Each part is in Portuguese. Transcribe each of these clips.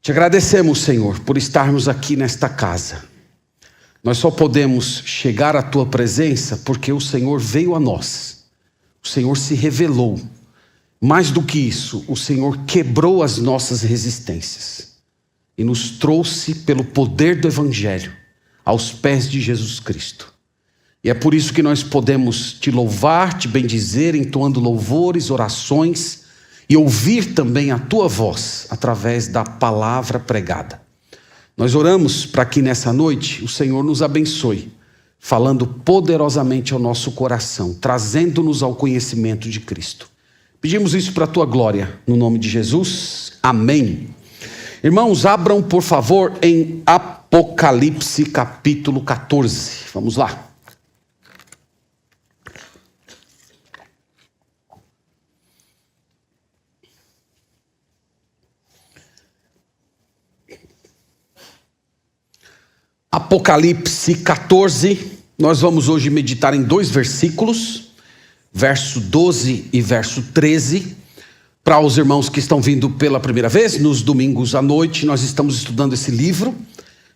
Te agradecemos, Senhor, por estarmos aqui nesta casa. Nós só podemos chegar à Tua presença porque o Senhor veio a nós. O Senhor se revelou. Mais do que isso, o Senhor quebrou as nossas resistências e nos trouxe pelo poder do Evangelho aos pés de Jesus Cristo. E é por isso que nós podemos Te louvar, Te bendizer, entoando louvores, orações e ouvir também a Tua voz através da palavra pregada. Nós oramos para que nessa noite o Senhor nos abençoe, falando poderosamente ao nosso coração, trazendo-nos ao conhecimento de Cristo. Pedimos isso para a Tua glória, no nome de Jesus. Amém. Irmãos, abram por favor em Apocalipse capítulo 14. Vamos lá. Apocalipse 14, nós vamos hoje meditar em 2 versículos, verso 12 e verso 13. Para os irmãos que estão vindo pela primeira vez, nos domingos à noite, nós estamos estudando esse livro.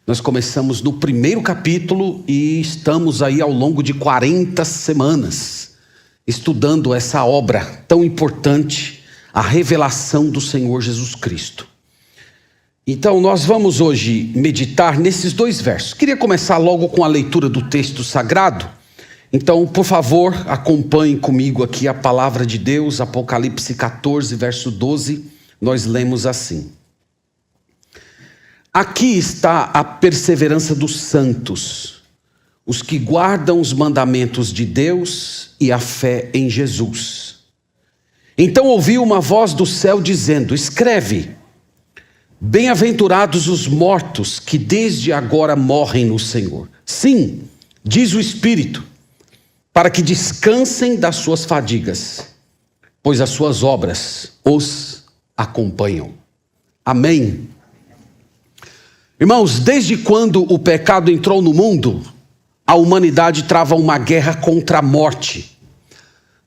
Nós começamos no primeiro capítulo e estamos aí ao longo de 40 semanas, estudando essa obra tão importante, a revelação do Senhor Jesus Cristo. Então, nós vamos hoje meditar nesses 2 versos. Queria começar logo com a leitura do texto sagrado. Então, por favor, acompanhe comigo aqui a palavra de Deus, Apocalipse 14, verso 12. Nós lemos assim: Aqui está a perseverança dos santos, os que guardam os mandamentos de Deus e a fé em Jesus. Então ouvi uma voz do céu dizendo: Escreve, bem-aventurados os mortos que desde agora morrem no Senhor. Sim, diz o Espírito, para que descansem das suas fadigas, pois as suas obras os acompanham. Amém. Irmãos, desde quando o pecado entrou no mundo, a humanidade trava uma guerra contra a morte.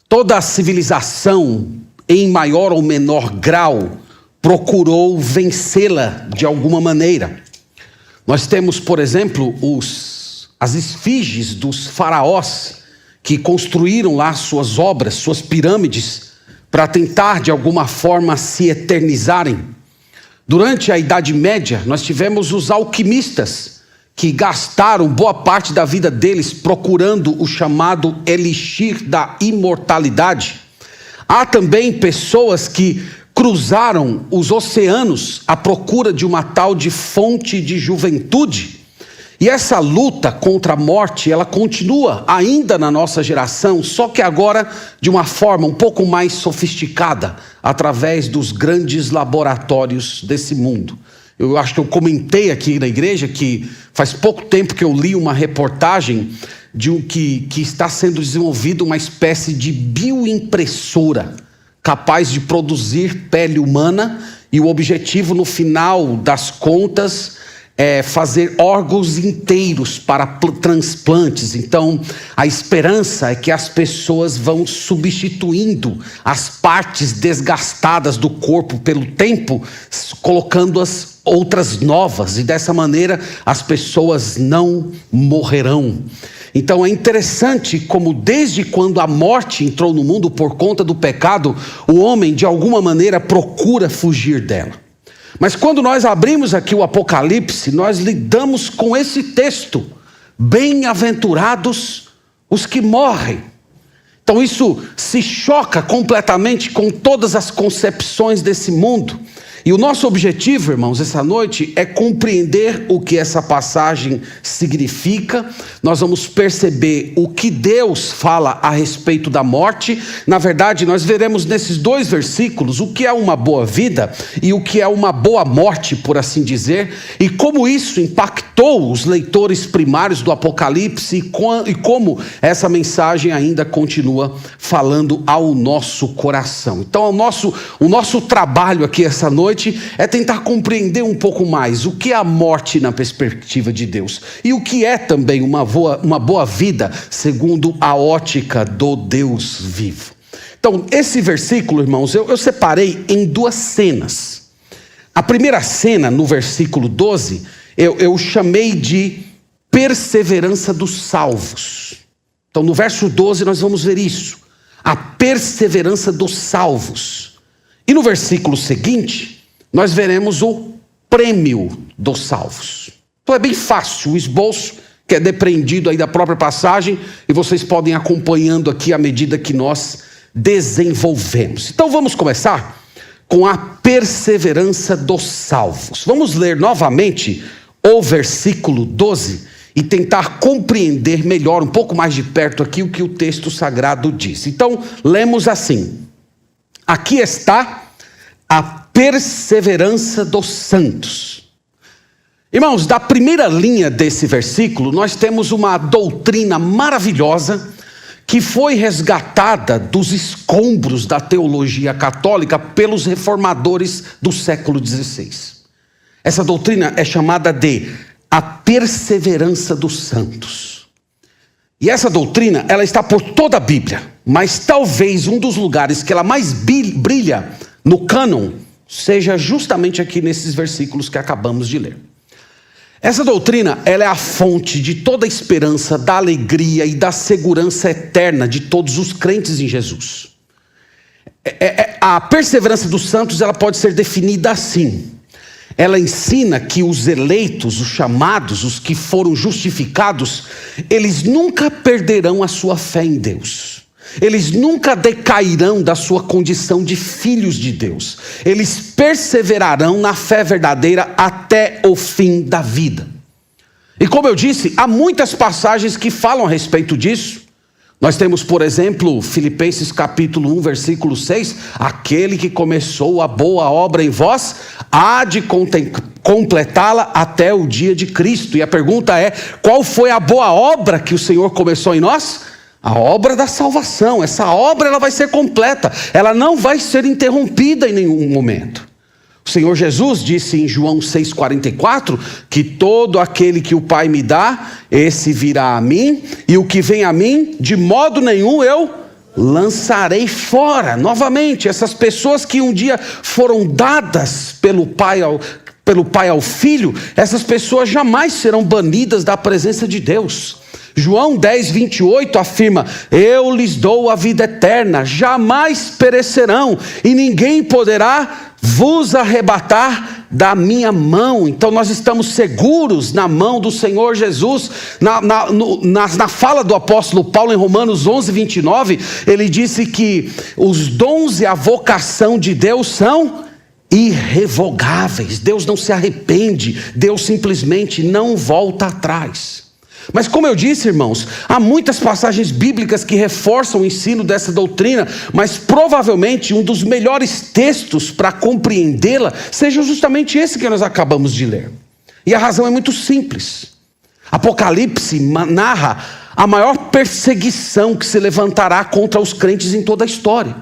Toda a civilização, em maior ou menor grau, procurou vencê-la de alguma maneira. Nós temos, por exemplo, as esfinges dos faraós que construíram lá suas obras, suas pirâmides, para tentar de alguma forma se eternizarem. Durante a Idade Média, nós tivemos os alquimistas que gastaram boa parte da vida deles procurando o chamado elixir da imortalidade. Há também pessoas que cruzaram os oceanos à procura de uma tal de fonte de juventude. E essa luta contra a morte, ela continua ainda na nossa geração, só que agora de uma forma um pouco mais sofisticada, através dos grandes laboratórios desse mundo. Eu acho que eu comentei aqui na igreja que faz pouco tempo que eu li uma reportagem de que está sendo desenvolvida uma espécie de bioimpressora, capaz de produzir pele humana, e o objetivo no final das contas é fazer órgãos inteiros para transplantes. Então, a esperança é que as pessoas vão substituindo as partes desgastadas do corpo pelo tempo, colocando as outras novas, e dessa maneira as pessoas não morrerão. Então é interessante como desde quando a morte entrou no mundo por conta do pecado, o homem de alguma maneira procura fugir dela. Mas quando nós abrimos aqui o Apocalipse, nós lidamos com esse texto: bem-aventurados os que morrem. Então isso se choca completamente com todas as concepções desse mundo. E o nosso objetivo, irmãos, essa noite é compreender o que essa passagem significa. Nós vamos perceber o que Deus fala a respeito da morte. Na verdade, nós veremos nesses 2 versículos o que é uma boa vida e o que é uma boa morte, por assim dizer, e como isso impactou os leitores primários do Apocalipse e como essa mensagem ainda continua falando ao nosso coração. Então, o nosso trabalho aqui essa noite é tentar compreender um pouco mais o que é a morte na perspectiva de Deus e o que é também uma boa vida segundo a ótica do Deus vivo. Então, esse versículo, irmãos, eu separei em 2 cenas. A primeira cena, no versículo 12, eu chamei de perseverança dos salvos. Então, no verso 12, nós vamos ver isso. A perseverança dos salvos. E no versículo seguinte, nós veremos o prêmio dos salvos. Então, é bem fácil o esboço, que é depreendido aí da própria passagem, e vocês podem ir acompanhando aqui à medida que nós desenvolvemos. Então, vamos começar com a perseverança dos salvos. Vamos ler novamente o versículo 12 e tentar compreender melhor, um pouco mais de perto aqui, o que o texto sagrado diz. Então, lemos assim: aqui está a perseverança dos santos. Irmãos, da primeira linha desse versículo, nós temos uma doutrina maravilhosa que foi resgatada dos escombros da teologia católica pelos reformadores do século XVI. Essa doutrina é chamada de a perseverança dos santos. E essa doutrina, ela está por toda a Bíblia, mas talvez um dos lugares que ela mais brilha no cânon seja justamente aqui nesses versículos que acabamos de ler. Essa doutrina, ela é a fonte de toda a esperança, da alegria e da segurança eterna de todos os crentes em Jesus. A perseverança dos santos, ela pode ser definida assim. Ela ensina que os eleitos, os chamados, os que foram justificados, eles nunca perderão a sua fé em Deus. Eles nunca decairão da sua condição de filhos de Deus. Eles perseverarão na fé verdadeira até o fim da vida. E como eu disse, há muitas passagens que falam a respeito disso. Nós temos, por exemplo, Filipenses capítulo 1, versículo 6. Aquele que começou a boa obra em vós, há de completá-la até o dia de Cristo. E a pergunta é, qual foi a boa obra que o Senhor começou em nós? A obra da salvação. Essa obra, ela vai ser completa. Ela não vai ser interrompida em nenhum momento. O Senhor Jesus disse em João 6,44, que todo aquele que o Pai me dá, esse virá a mim, e o que vem a mim, de modo nenhum eu lançarei fora. Novamente, essas pessoas que um dia foram dadas pelo Pai ao Filho, essas pessoas jamais serão banidas da presença de Deus. João 10, 28 afirma: eu lhes dou a vida eterna, jamais perecerão, e ninguém poderá vos arrebatar da minha mão. Então nós estamos seguros na mão do Senhor Jesus. Na fala do apóstolo Paulo em Romanos 11, 29, ele disse que os dons e a vocação de Deus são irrevogáveis. Deus não se arrepende, Deus simplesmente não volta atrás. Mas como eu disse, irmãos, há muitas passagens bíblicas que reforçam o ensino dessa doutrina, mas provavelmente um dos melhores textos para compreendê-la seja justamente esse que nós acabamos de ler. E a razão é muito simples. Apocalipse narra a maior perseguição que se levantará contra os crentes em toda a história.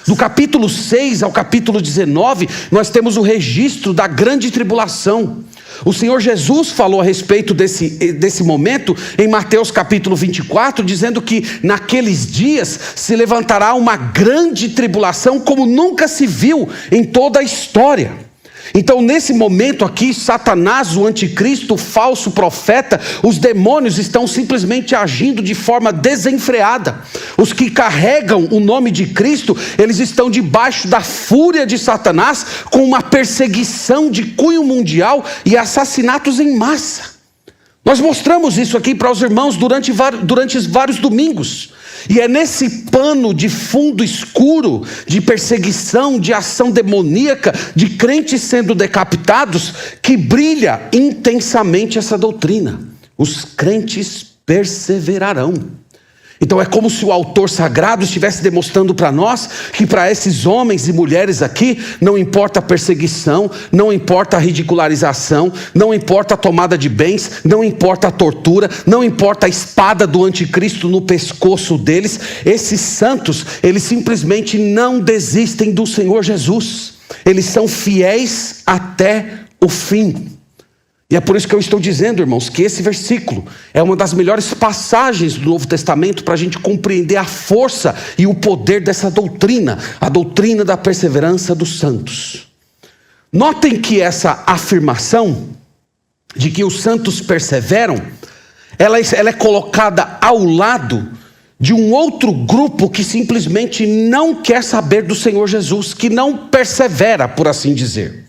Do capítulo 6 ao capítulo 19, nós temos o registro da grande tribulação. O Senhor Jesus falou a respeito desse momento em Mateus capítulo 24, dizendo que naqueles dias se levantará uma grande tribulação como nunca se viu em toda a história. Então nesse momento aqui, Satanás, o anticristo, o falso profeta, os demônios estão simplesmente agindo de forma desenfreada. Os que carregam o nome de Cristo, eles estão debaixo da fúria de Satanás, com uma perseguição de cunho mundial e assassinatos em massa. Nós mostramos isso aqui para os irmãos durante vários domingos. E é nesse pano de fundo escuro, de perseguição, de ação demoníaca, de crentes sendo decapitados, que brilha intensamente essa doutrina. Os crentes perseverarão. Então é como se o autor sagrado estivesse demonstrando para nós que para esses homens e mulheres aqui, não importa a perseguição, não importa a ridicularização, não importa a tomada de bens, não importa a tortura, não importa a espada do anticristo no pescoço deles, esses santos, eles simplesmente não desistem do Senhor Jesus. Eles são fiéis até o fim. E é por isso que eu estou dizendo, irmãos, que esse versículo é uma das melhores passagens do Novo Testamento para a gente compreender a força e o poder dessa doutrina, a doutrina da perseverança dos santos. Notem que essa afirmação de que os santos perseveram, ela é colocada ao lado de um outro grupo que simplesmente não quer saber do Senhor Jesus, que não persevera, por assim dizer.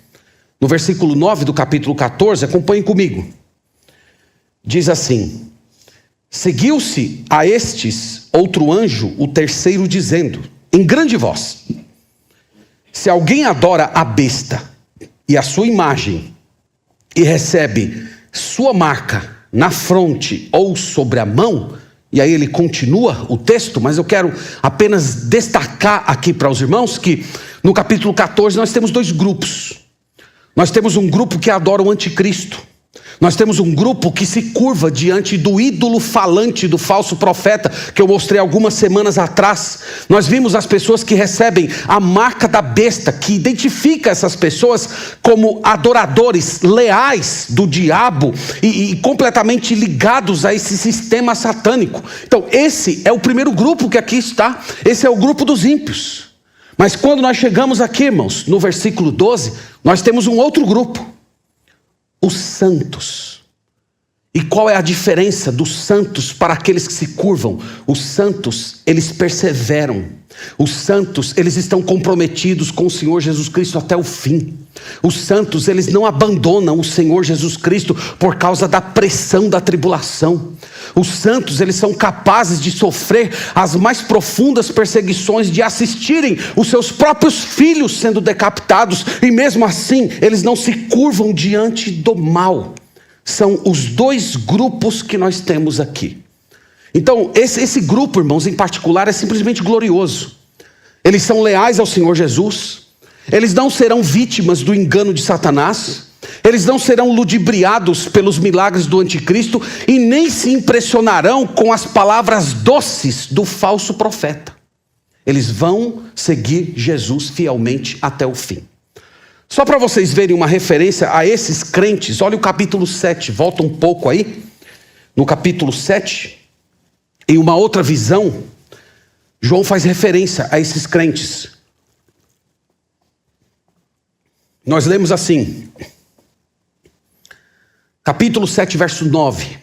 No versículo 9 do capítulo 14, acompanhem comigo. Diz assim: seguiu-se a estes outro anjo, o terceiro, dizendo, em grande voz: se alguém adora a besta e a sua imagem, e recebe sua marca na fronte ou sobre a mão, e aí ele continua o texto, mas eu quero apenas destacar aqui para os irmãos que no capítulo 14 nós temos dois grupos. Nós temos um grupo que adora o anticristo. Nós temos um grupo que se curva diante do ídolo falante do falso profeta, que eu mostrei algumas semanas atrás. Nós vimos as pessoas que recebem a marca da besta, que identifica essas pessoas como adoradores leais do diabo e completamente ligados a esse sistema satânico. Então esse é o primeiro grupo que aqui está, esse é o grupo dos ímpios. Mas quando nós chegamos aqui, irmãos, no versículo 12, nós temos um outro grupo. Os santos. E qual é a diferença dos santos para aqueles que se curvam? Os santos, eles perseveram. Os santos, eles estão comprometidos com o Senhor Jesus Cristo até o fim. Os santos, eles não abandonam o Senhor Jesus Cristo por causa da pressão da tribulação. Os santos, eles são capazes de sofrer as mais profundas perseguições, de assistirem os seus próprios filhos sendo decapitados, e mesmo assim, eles não se curvam diante do mal. São os dois grupos que nós temos aqui. Então, esse grupo, irmãos, em particular, é simplesmente glorioso. Eles são leais ao Senhor Jesus. Eles não serão vítimas do engano de Satanás. Eles não serão ludibriados pelos milagres do anticristo e nem se impressionarão com as palavras doces do falso profeta. Eles vão seguir Jesus fielmente até o fim. Só para vocês verem uma referência a esses crentes, olha o capítulo 7, volta um pouco aí. No capítulo 7, em uma outra visão, João faz referência a esses crentes. Nós lemos assim, capítulo 7, verso 9.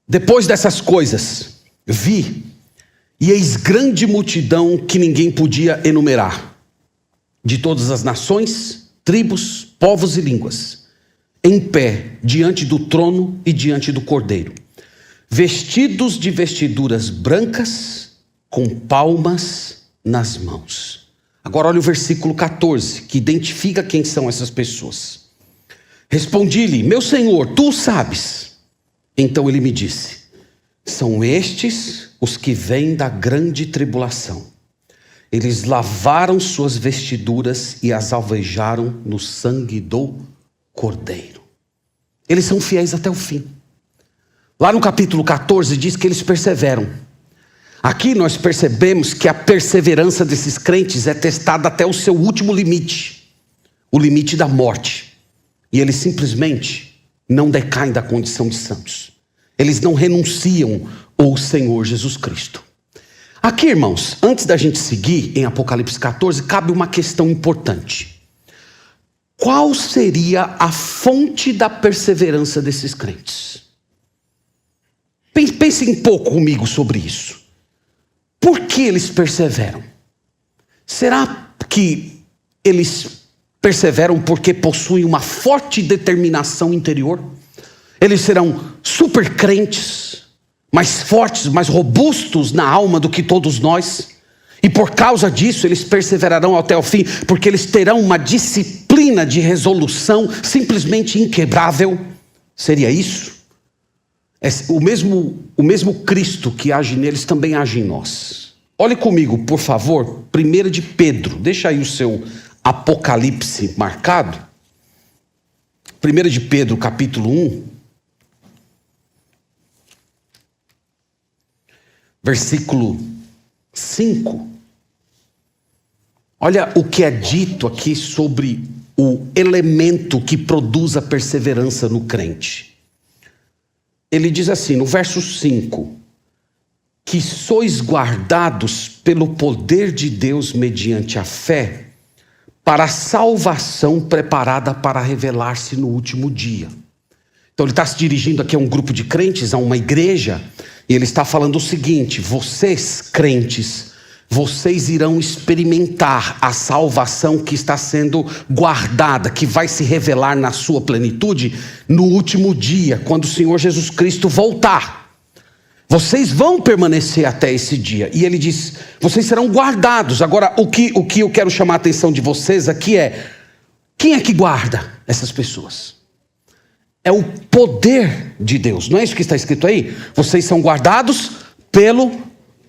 Depois dessas coisas, vi, e eis grande multidão que ninguém podia enumerar, de todas as nações, tribos, povos e línguas, em pé diante do trono e diante do Cordeiro, vestidos de vestiduras brancas, com palmas nas mãos. Agora olha o versículo 14, que identifica quem são essas pessoas. Respondi-lhe: meu Senhor, tu o sabes. Então ele me disse: são estes os que vêm da grande tribulação. Eles lavaram suas vestiduras e as alvejaram no sangue do Cordeiro. Eles são fiéis até o fim. Lá no capítulo 14 diz que eles perseveram. Aqui nós percebemos que a perseverança desses crentes é testada até o seu último limite, o limite da morte. E eles simplesmente não decaem da condição de santos. Eles não renunciam ao Senhor Jesus Cristo. Aqui, irmãos, antes da gente seguir em Apocalipse 14, cabe uma questão importante. Qual seria a fonte da perseverança desses crentes? Pense um pouco comigo sobre isso. Por que eles perseveram? Será que eles perseveram porque possuem uma forte determinação interior? Eles serão super crentes, mais fortes, mais robustos na alma do que todos nós, e por causa disso eles perseverarão até o fim, porque eles terão uma disciplina de resolução simplesmente inquebrável. Seria isso? O mesmo Cristo que age neles também age em nós. Olhe comigo, por favor, 1 de Pedro, deixa aí o seu Apocalipse marcado. 1 de Pedro, capítulo 1. Versículo 5, olha o que é dito aqui sobre o elemento que produz a perseverança no crente. Ele diz assim, no verso 5, que sois guardados pelo poder de Deus mediante a fé, para a salvação preparada para revelar-se no último dia. Então ele está se dirigindo aqui a um grupo de crentes, a uma igreja, e ele está falando o seguinte: vocês, crentes, vocês irão experimentar a salvação que está sendo guardada, que vai se revelar na sua plenitude no último dia, quando o Senhor Jesus Cristo voltar. Vocês vão permanecer até esse dia. E ele diz, vocês serão guardados. Agora, o que eu quero chamar a atenção de vocês aqui é, quem é que guarda essas pessoas? É o poder de Deus. Não é isso que está escrito aí? Vocês são guardados pelo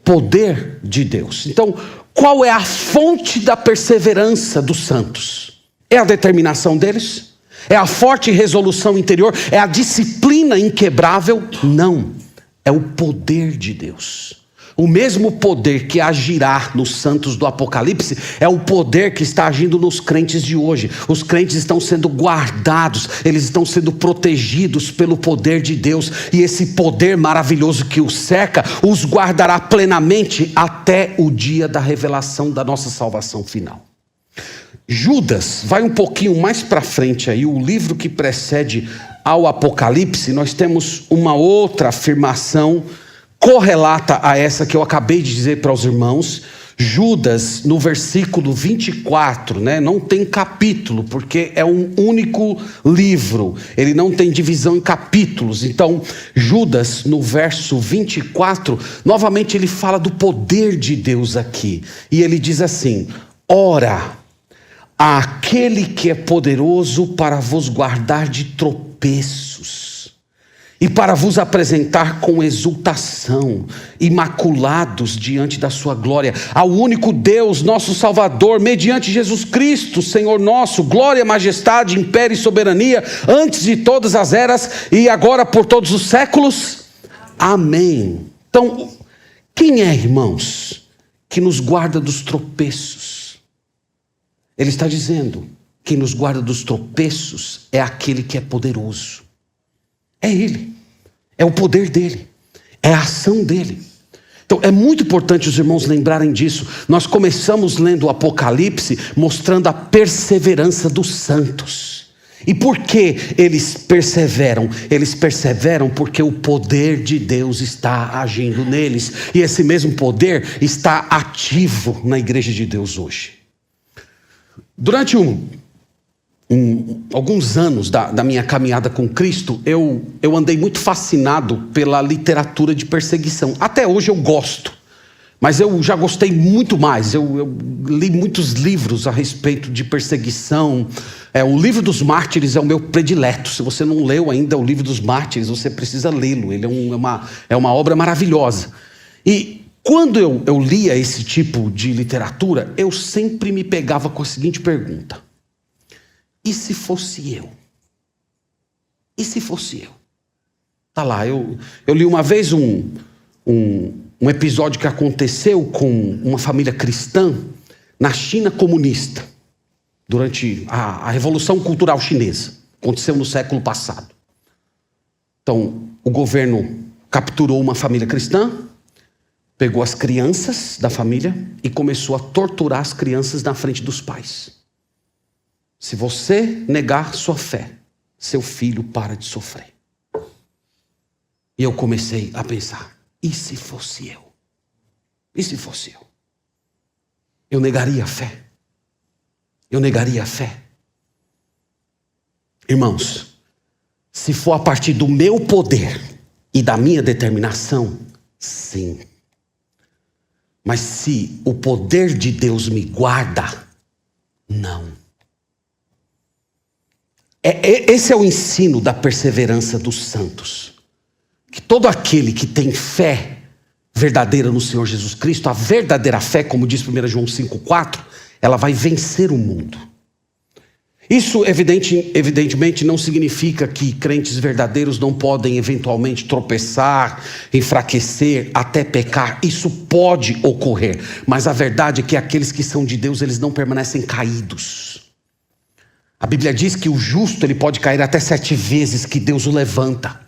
poder de Deus. Então, qual é a fonte da perseverança dos santos? É a determinação deles? É a forte resolução interior? É a disciplina inquebrável? Não. É o poder de Deus. O mesmo poder que agirá nos santos do Apocalipse é o poder que está agindo nos crentes de hoje. Os crentes estão sendo guardados, eles estão sendo protegidos pelo poder de Deus. E esse poder maravilhoso que os cerca, os guardará plenamente até o dia da revelação da nossa salvação final. Judas, vai um pouquinho mais para frente aí, o livro que precede ao Apocalipse, nós temos uma outra afirmação correlata a essa que eu acabei de dizer para os irmãos. Judas, no versículo 24, não tem capítulo, porque é um único livro, ele não tem divisão em capítulos. Então, Judas, no verso 24, novamente ele fala do poder de Deus aqui, e ele diz assim: ora, aquele que é poderoso para vos guardar de tropeços, e para vos apresentar com exultação, imaculados diante da sua glória, ao único Deus, nosso Salvador, mediante Jesus Cristo, Senhor nosso, glória, majestade, império e soberania, antes de todas as eras, e agora por todos os séculos. Amém. Então, quem é, irmãos, que nos guarda dos tropeços? Ele está dizendo, quem nos guarda dos tropeços é aquele que é poderoso. É Ele, é o poder dEle, é a ação dEle. Então é muito importante os irmãos lembrarem disso. Nós começamos lendo o Apocalipse mostrando a perseverança dos santos. E por que eles perseveram? Eles perseveram porque o poder de Deus está agindo neles. E esse mesmo poder está ativo na igreja de Deus hoje. Durante alguns anos da minha caminhada com Cristo, eu andei muito fascinado pela literatura de perseguição. Até hoje eu gosto, mas eu já gostei muito mais. Eu li muitos livros a respeito de perseguição. O livro dos Mártires é o meu predileto. Se você não leu ainda o livro dos Mártires, você precisa lê-lo. Ele é uma obra maravilhosa. E quando eu lia esse tipo de literatura, eu sempre me pegava com a seguinte pergunta: e se fosse eu? E se fosse eu? Tá lá, eu li uma vez um episódio que aconteceu com uma família cristã na China comunista, durante a Revolução Cultural Chinesa. Aconteceu no século passado. Então, o governo capturou uma família cristã, pegou as crianças da família e começou a torturar as crianças na frente dos pais. Se você negar sua fé, seu filho para de sofrer. E eu comecei a pensar, e se fosse eu? E se fosse eu? Eu negaria a fé. Eu negaria a fé. Irmãos, se for a partir do meu poder e da minha determinação, sim. Mas se o poder de Deus me guarda, não. Esse é o ensino da perseverança dos santos. Que todo aquele que tem fé verdadeira no Senhor Jesus Cristo, a verdadeira fé, como diz 1 João 5,4, ela vai vencer o mundo. Isso evidentemente não significa que crentes verdadeiros não podem eventualmente tropeçar, enfraquecer, até pecar. Isso pode ocorrer, mas a verdade é que aqueles que são de Deus, eles não permanecem caídos. A Bíblia diz que o justo ele pode cair até 7 vezes que Deus o levanta.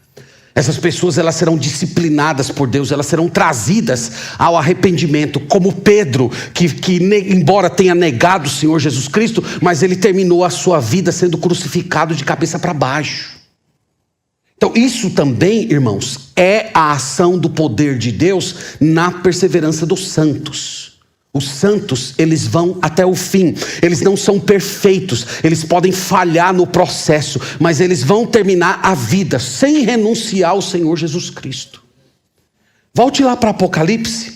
Essas pessoas, elas serão disciplinadas por Deus, elas serão trazidas ao arrependimento, como Pedro, que embora tenha negado o Senhor Jesus Cristo, mas ele terminou a sua vida sendo crucificado de cabeça para baixo. Então isso também, irmãos, é a ação do poder de Deus na perseverança dos santos. Os santos, eles vão até o fim. Eles não são perfeitos, eles podem falhar no processo, mas eles vão terminar a vida sem renunciar ao Senhor Jesus Cristo. Volte lá para Apocalipse.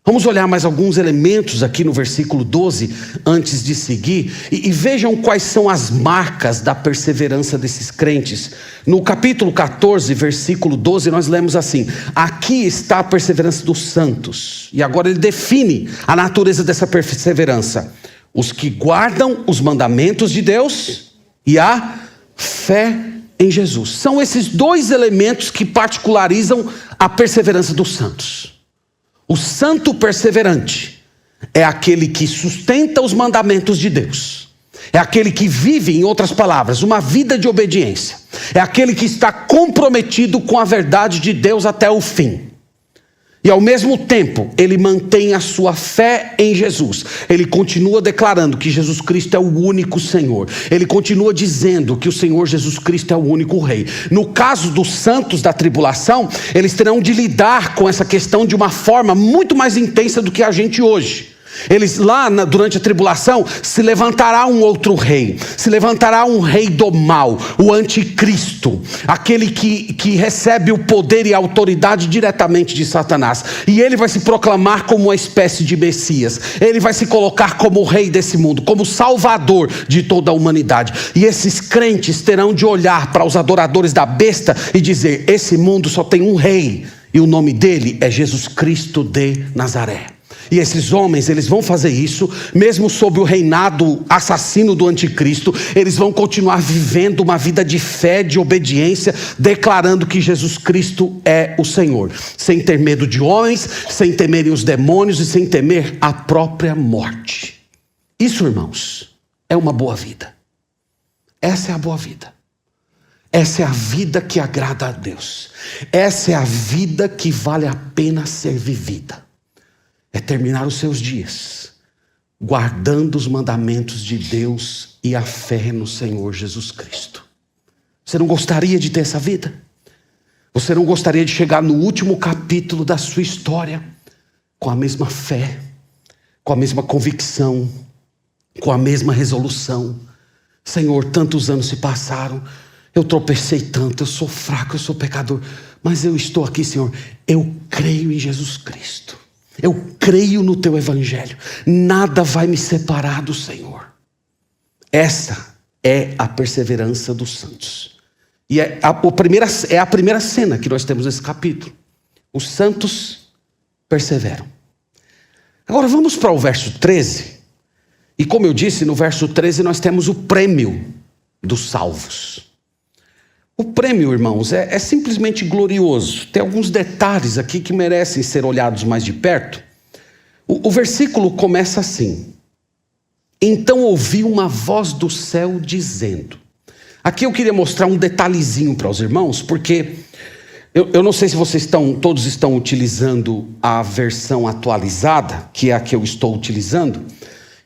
Vamos olhar mais alguns elementos aqui no versículo 12, antes de seguir, e vejam quais são as marcas da perseverança desses crentes. No capítulo 14, versículo 12, nós lemos assim: aqui está a perseverança dos santos. E agora ele define a natureza dessa perseverança: os que guardam os mandamentos de Deus e a fé em Jesus. São esses dois elementos que particularizam a perseverança dos santos. O santo perseverante é aquele que sustenta os mandamentos de Deus. É aquele que vive, em outras palavras, uma vida de obediência. É aquele que está comprometido com a verdade de Deus até o fim. E ao mesmo tempo, ele mantém a sua fé em Jesus. Ele continua declarando que Jesus Cristo é o único Senhor. Ele continua dizendo que o Senhor Jesus Cristo é o único Rei. No caso dos santos da tribulação, eles terão de lidar com essa questão de uma forma muito mais intensa do que a gente hoje. Eles lá durante a tribulação, se levantará um outro rei, se levantará um rei do mal, o anticristo, aquele que recebe o poder e a autoridade diretamente de Satanás, e ele vai se proclamar como uma espécie de Messias. Ele vai se colocar como o rei desse mundo, como salvador de toda a humanidade, e esses crentes terão de olhar para os adoradores da besta e dizer: esse mundo só tem um rei, e o nome dele é Jesus Cristo de Nazaré. E esses homens, eles vão fazer isso, mesmo sob o reinado assassino do anticristo. Eles vão continuar vivendo uma vida de fé, de obediência, declarando que Jesus Cristo é o Senhor, sem ter medo de homens, sem temerem os demônios e sem temer a própria morte. Isso, irmãos, é uma boa vida. Essa é a boa vida. Essa é a vida que agrada a Deus. Essa é a vida que vale a pena ser vivida. É terminar os seus dias guardando os mandamentos de Deus e a fé no Senhor Jesus Cristo. Você não gostaria de ter essa vida? Você não gostaria de chegar no último capítulo da sua história com a mesma fé, com a mesma convicção, com a mesma resolução? Senhor, tantos anos se passaram, eu tropecei tanto, eu sou fraco, eu sou pecador, mas eu estou aqui, Senhor, eu creio em Jesus Cristo. Eu creio no teu evangelho. Nada vai me separar do Senhor. Essa é a perseverança dos santos. E é a primeira cena que nós temos nesse capítulo. Os santos perseveram. Agora vamos para o verso 13. E como eu disse, no verso 13 nós temos o prêmio dos salvos. O prêmio, irmãos, é simplesmente glorioso. Tem alguns detalhes aqui que merecem ser olhados mais de perto. O versículo começa assim: então ouvi uma voz do céu dizendo. Aqui eu queria mostrar um detalhezinho para os irmãos, porque eu não sei se todos estão utilizando a versão atualizada, que é a que eu estou utilizando.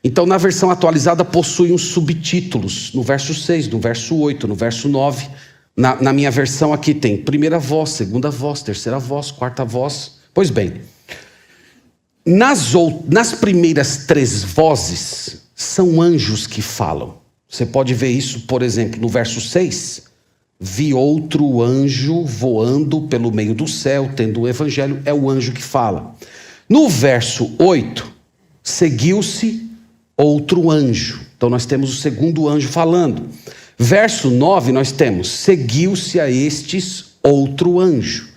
Então, na versão atualizada possui uns subtítulos, no verso 6, no verso 8, no verso 9... Na minha versão aqui tem primeira voz, segunda voz, terceira voz, quarta voz. Pois bem, nas primeiras 3 vozes são anjos que falam. Você pode ver isso, por exemplo, no verso 6. Vi outro anjo voando pelo meio do céu, tendo o evangelho, é o anjo que fala. No verso 8, seguiu-se outro anjo. Então nós temos o segundo anjo falando. Verso 9 nós temos, seguiu-se a estes outro anjo.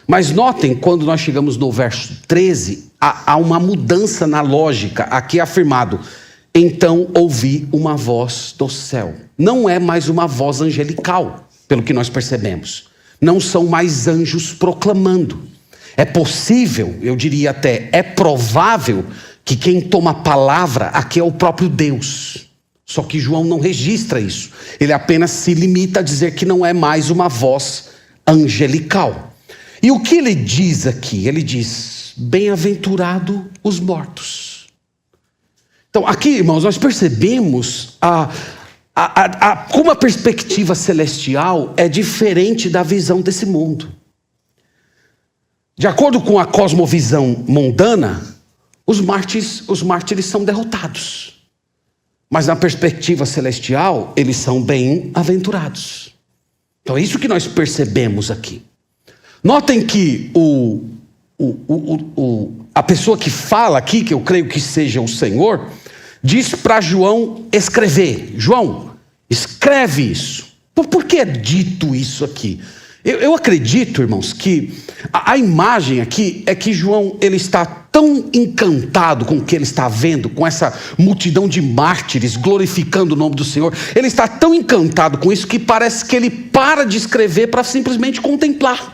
Mas notem, quando nós chegamos no verso 13, há uma mudança na lógica. Aqui é afirmado, então ouvi uma voz do céu. Não é mais uma voz angelical, pelo que nós percebemos. Não são mais anjos proclamando. É possível, eu diria até, é provável que quem toma a palavra aqui é o próprio Deus. Só que João não registra isso. Ele apenas se limita a dizer que não é mais uma voz angelical. E o que ele diz aqui? Ele diz: bem-aventurado os mortos. Então, aqui, irmãos, nós percebemos como a perspectiva celestial é diferente da visão desse mundo. De acordo com a cosmovisão mundana, os mártires são derrotados. Mas na perspectiva celestial, eles são bem-aventurados. Então é isso que nós percebemos aqui. Notem que a pessoa que fala aqui, que eu creio que seja o Senhor, diz para João escrever. João, escreve isso. Por que é dito isso aqui? Eu acredito, irmãos, que a imagem aqui é que João, ele está tão encantado com o que ele está vendo, com essa multidão de mártires glorificando o nome do Senhor. Ele está tão encantado com isso que parece que ele para de escrever para simplesmente contemplar.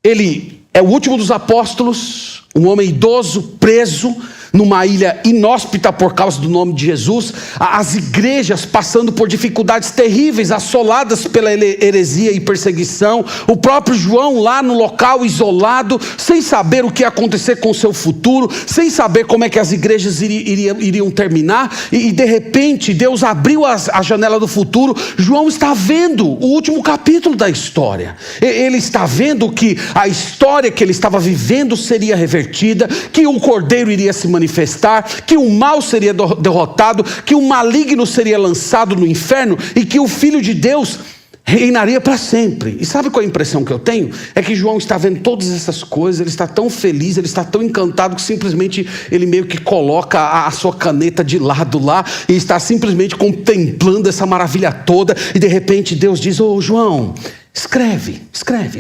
Ele é o último dos apóstolos, um homem idoso, preso numa ilha inóspita por causa do nome de Jesus, as igrejas passando por dificuldades terríveis, assoladas pela heresia e perseguição, o próprio João lá no local isolado, sem saber o que ia acontecer com o seu futuro, sem saber como é que as igrejas iriam terminar, e de repente Deus abriu a janela do futuro. João está vendo o último capítulo da história, ele está vendo que a história que ele estava vivendo seria revertida, que o Cordeiro iria se manifestar, que o mal seria derrotado, que o maligno seria lançado no inferno e que o Filho de Deus reinaria para sempre. E sabe qual é a impressão que eu tenho? É que João está vendo todas essas coisas, ele está tão feliz, ele está tão encantado que simplesmente ele meio que coloca a sua caneta de lado lá e está simplesmente contemplando essa maravilha toda, e de repente Deus diz: ô João, escreve,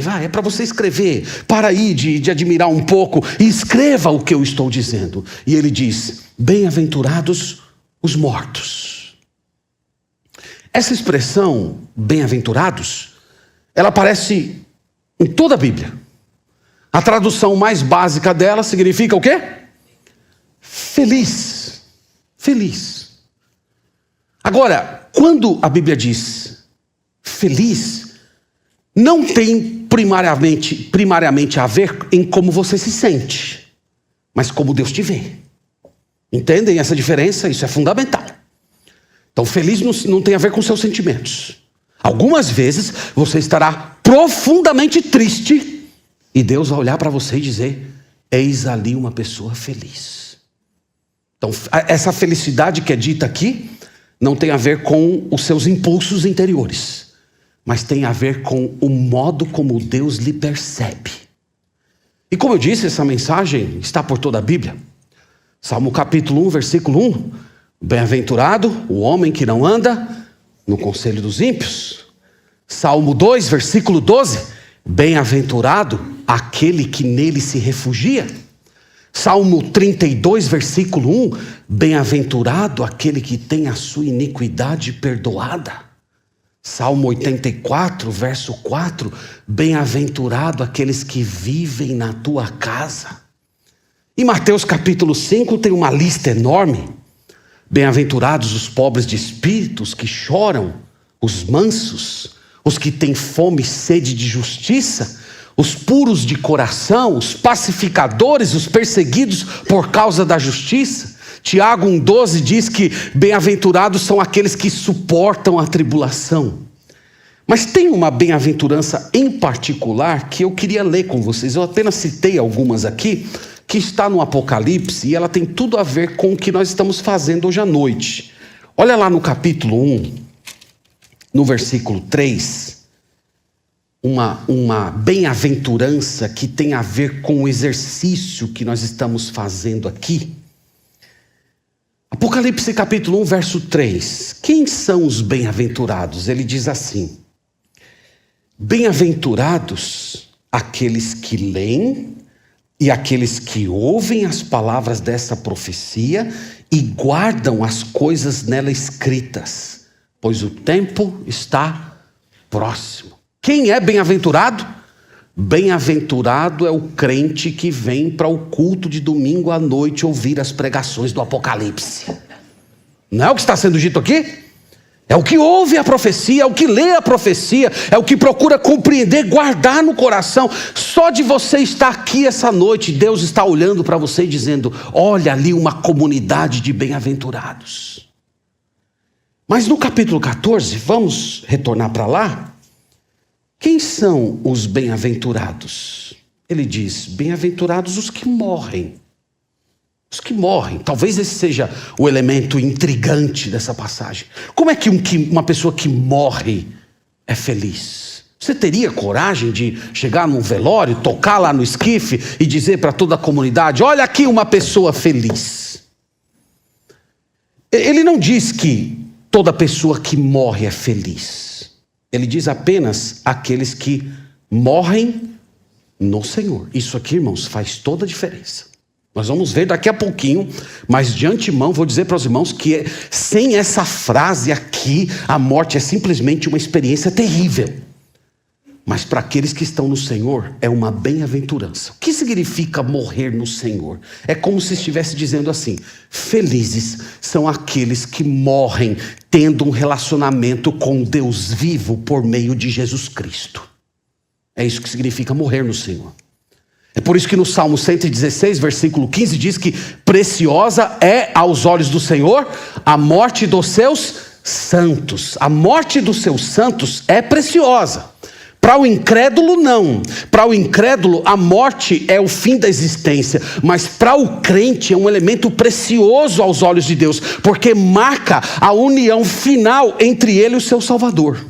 vai, é para você escrever, para aí de admirar um pouco e escreva o que eu estou dizendo. E ele diz: bem-aventurados os mortos. Essa expressão, bem-aventurados, ela aparece em toda a Bíblia. A tradução mais básica dela significa o quê? Feliz. Feliz. Agora, quando a Bíblia diz feliz, não tem primariamente a ver em como você se sente, mas como Deus te vê. Entendem essa diferença? Isso é fundamental. Então, feliz não tem a ver com seus sentimentos. Algumas vezes você estará profundamente triste e Deus vai olhar para você e dizer: eis ali uma pessoa feliz. Então, essa felicidade que é dita aqui não tem a ver com os seus impulsos interiores, mas tem a ver com o modo como Deus lhe percebe. E como eu disse, essa mensagem está por toda a Bíblia. Salmo capítulo 1, versículo 1. Bem-aventurado o homem que não anda no conselho dos ímpios. Salmo 2, versículo 12. Bem-aventurado aquele que nele se refugia. Salmo 32, versículo 1. Bem-aventurado aquele que tem a sua iniquidade perdoada. Salmo 84, verso 4. Bem-aventurado aqueles que vivem na tua casa. Em Mateus capítulo 5 tem uma lista enorme. Bem-aventurados os pobres de espírito, os que choram, os mansos, os que têm fome e sede de justiça, os puros de coração, os pacificadores, os perseguidos por causa da justiça. Tiago 1,12 diz que bem-aventurados são aqueles que suportam a tribulação. Mas tem uma bem-aventurança em particular que eu queria ler com vocês. Eu apenas citei algumas aqui, que está no Apocalipse, e ela tem tudo a ver com o que nós estamos fazendo hoje à noite. Olha lá no capítulo 1, no versículo 3, uma bem-aventurança que tem a ver com o exercício que nós estamos fazendo aqui. Apocalipse capítulo 1, verso 3. Quem são os bem-aventurados? Ele diz assim: bem-aventurados aqueles que leem e aqueles que ouvem as palavras dessa profecia e guardam as coisas nela escritas, pois o tempo está próximo. Quem é bem-aventurado? Bem-aventurado é o crente que vem para o culto de domingo à noite ouvir as pregações do Apocalipse. Não é o que está sendo dito aqui? É o que ouve a profecia, é o que lê a profecia, é o que procura compreender, guardar no coração. Só de você estar aqui essa noite, Deus está olhando para você e dizendo: olha ali uma comunidade de bem-aventurados. Mas no capítulo 14, vamos retornar para lá. Quem são os bem-aventurados? Ele diz: bem-aventurados os que morrem. Os que morrem. Talvez esse seja o elemento intrigante dessa passagem. Como é que uma pessoa que morre é feliz? Você teria coragem de chegar num velório, tocar lá no esquife e dizer para toda a comunidade: olha aqui uma pessoa feliz? Ele não diz que toda pessoa que morre é feliz. Ele diz apenas aqueles que morrem no Senhor. Isso aqui, irmãos, faz toda a diferença. Nós vamos ver daqui a pouquinho, mas de antemão vou dizer para os irmãos que sem essa frase aqui, a morte é simplesmente uma experiência terrível. Mas para aqueles que estão no Senhor, é uma bem-aventurança. O que significa morrer no Senhor? É como se estivesse dizendo assim: felizes são aqueles que morrem tendo um relacionamento com Deus vivo por meio de Jesus Cristo. É isso que significa morrer no Senhor. É por isso que no Salmo 116, versículo 15, diz que preciosa é aos olhos do Senhor a morte dos seus santos. A morte dos seus santos é preciosa. Para o incrédulo, não. Para o incrédulo, a morte é o fim da existência. Mas para o crente é um elemento precioso aos olhos de Deus, porque marca a união final entre ele e o seu Salvador.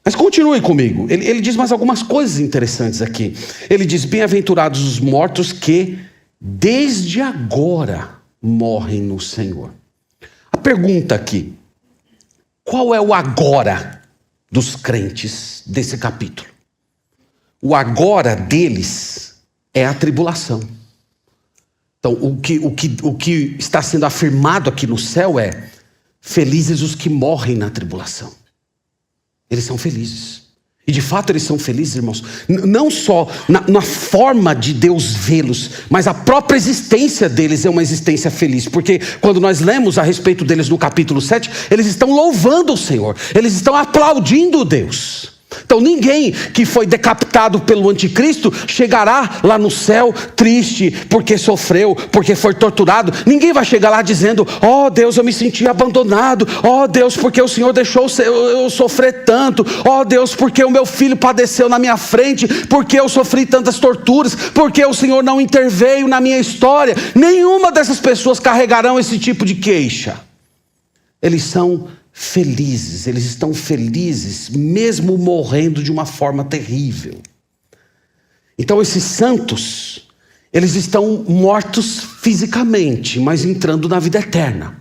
Mas continue comigo, ele diz mais algumas coisas interessantes aqui. Ele diz: bem-aventurados os mortos que desde agora morrem no Senhor. A pergunta aqui: qual é o agora dos crentes desse capítulo? O agora deles é a tribulação. Então o que está sendo afirmado aqui no céu é: felizes os que morrem na tribulação. Eles são felizes. E de fato eles são felizes, irmãos. Não só na forma de Deus vê-los, mas a própria existência deles é uma existência feliz. Porque quando nós lemos a respeito deles no capítulo 7, eles estão louvando o Senhor. Eles estão aplaudindo Deus. Então ninguém que foi decapitado pelo anticristo chegará lá no céu triste porque sofreu, porque foi torturado. Ninguém vai chegar lá dizendo: ó Deus, eu me senti abandonado. Ó Deus, porque o Senhor deixou eu sofrer tanto. Ó Deus, porque o meu filho padeceu na minha frente, porque eu sofri tantas torturas, porque o Senhor não interveio na minha história. Nenhuma dessas pessoas carregarão esse tipo de queixa. Eles são felizes, eles estão felizes, mesmo morrendo de uma forma terrível. Então esses santos, eles estão mortos fisicamente, mas entrando na vida eterna.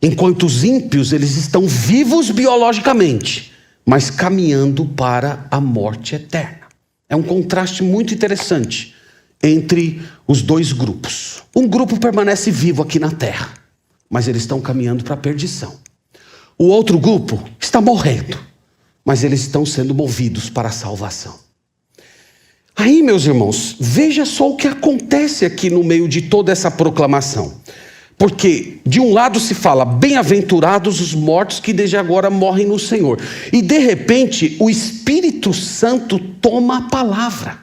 Enquanto os ímpios, eles estão vivos biologicamente, mas caminhando para a morte eterna. É um contraste muito interessante entre os dois grupos. Um grupo permanece vivo aqui na terra, mas eles estão caminhando para a perdição. O outro grupo está morrendo, mas eles estão sendo movidos para a salvação. Aí, meus irmãos, veja só o que acontece aqui no meio de toda essa proclamação. Porque de um lado se fala: bem-aventurados os mortos que desde agora morrem no Senhor. E de repente o Espírito Santo toma a palavra.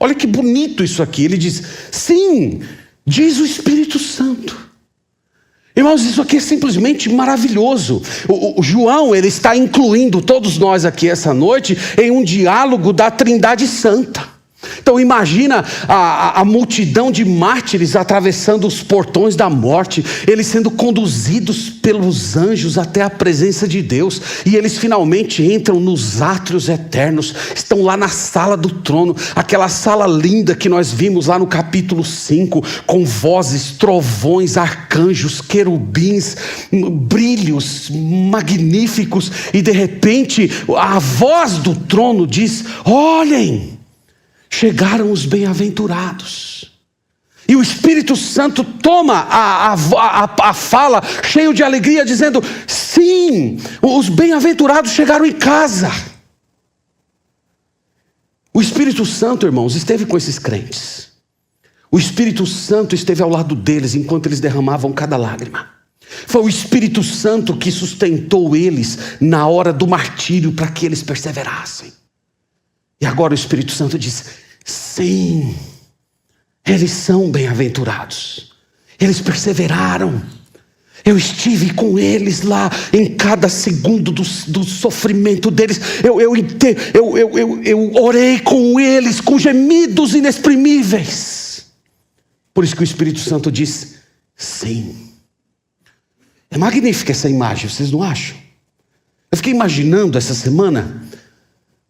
Olha que bonito isso aqui. Ele diz: sim, diz o Espírito Santo. Irmãos, isso aqui é simplesmente maravilhoso. O João, ele está incluindo todos nós aqui essa noite em um diálogo da Trindade Santa. Então imagina a multidão de mártires atravessando os portões da morte, eles sendo conduzidos pelos anjos até a presença de Deus, e eles finalmente entram nos átrios eternos, estão lá na sala do trono, aquela sala linda que nós vimos lá no capítulo 5, com vozes, trovões, arcanjos, querubins, brilhos magníficos, e de repente a voz do trono diz: olhem, chegaram os bem-aventurados. E o Espírito Santo toma a fala cheio de alegria, dizendo: sim, os bem-aventurados chegaram em casa. O Espírito Santo, irmãos, esteve com esses crentes. O Espírito Santo esteve ao lado deles enquanto eles derramavam cada lágrima. Foi o Espírito Santo que sustentou eles na hora do martírio para que eles perseverassem. E agora o Espírito Santo diz: sim, eles são bem-aventurados. Eles perseveraram. Eu estive com eles lá em cada segundo do sofrimento deles. Eu orei com eles com gemidos inexprimíveis. Por isso que o Espírito Santo diz: sim. É magnífica essa imagem, vocês não acham? Eu fiquei imaginando essa semana,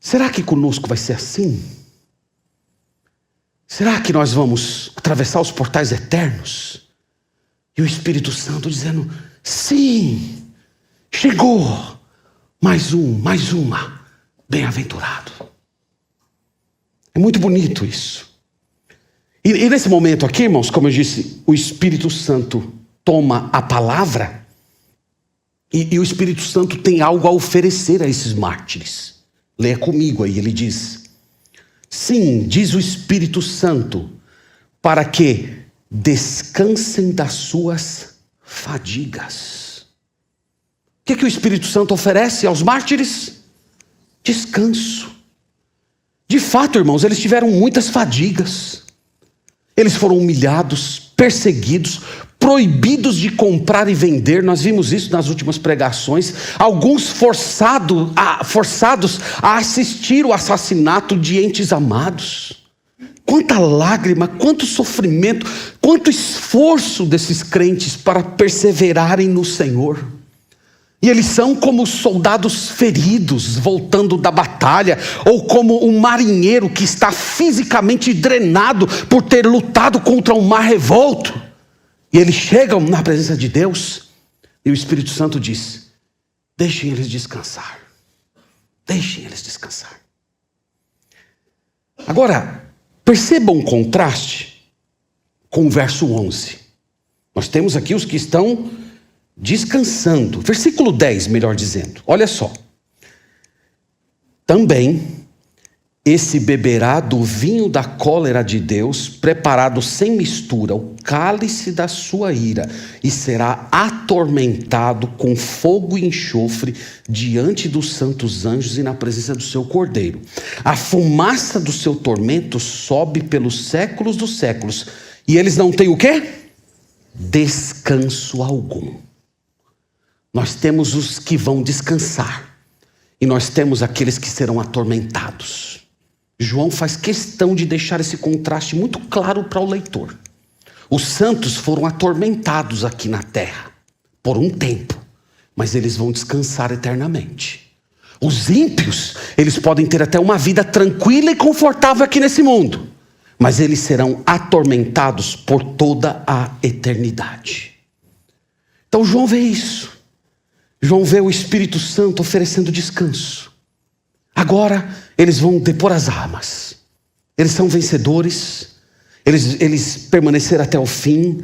será que conosco vai ser assim? Será que nós vamos atravessar os portais eternos? E o Espírito Santo dizendo: sim, chegou mais uma, bem-aventurado. É muito bonito isso. E nesse momento aqui, irmãos, como eu disse, o Espírito Santo toma a palavra e o Espírito Santo tem algo a oferecer a esses mártires. Leia comigo aí, ele diz: sim, diz o Espírito Santo, para que descansem das suas fadigas. O que o Espírito Santo oferece aos mártires? Descanso. De fato, irmãos, eles tiveram muitas fadigas. Eles foram humilhados, perseguidos, proibidos de comprar e vender. Nós vimos isso nas últimas pregações. Alguns forçados a assistir o assassinato de entes amados. Quanta lágrima, quanto sofrimento, quanto esforço desses crentes para perseverarem no Senhor. E eles são como soldados feridos, voltando da batalha, ou como um marinheiro que está fisicamente drenado por ter lutado contra um mar revolto. E eles chegam na presença de Deus, e o Espírito Santo diz: deixem eles descansar. Deixem eles descansar. Agora, percebam um contraste com o verso 11. Nós temos aqui os que estão descansando. Versículo 10, melhor dizendo. Olha só. Também esse beberá do vinho da cólera de Deus, preparado sem mistura, o cálice da sua ira, e será atormentado com fogo e enxofre diante dos santos anjos e na presença do seu Cordeiro. A fumaça do seu tormento sobe pelos séculos dos séculos, e eles não têm o quê? Descanso algum. Nós temos os que vão descansar, e nós temos aqueles que serão atormentados. João faz questão de deixar esse contraste muito claro para o leitor. Os santos foram atormentados aqui na terra, por um tempo, mas eles vão descansar eternamente. Os ímpios, eles podem ter até uma vida tranquila e confortável aqui nesse mundo, mas eles serão atormentados por toda a eternidade. Então João vê isso. João vê o Espírito Santo oferecendo descanso. Agora eles vão depor as armas. Eles são vencedores. Eles permaneceram até o fim.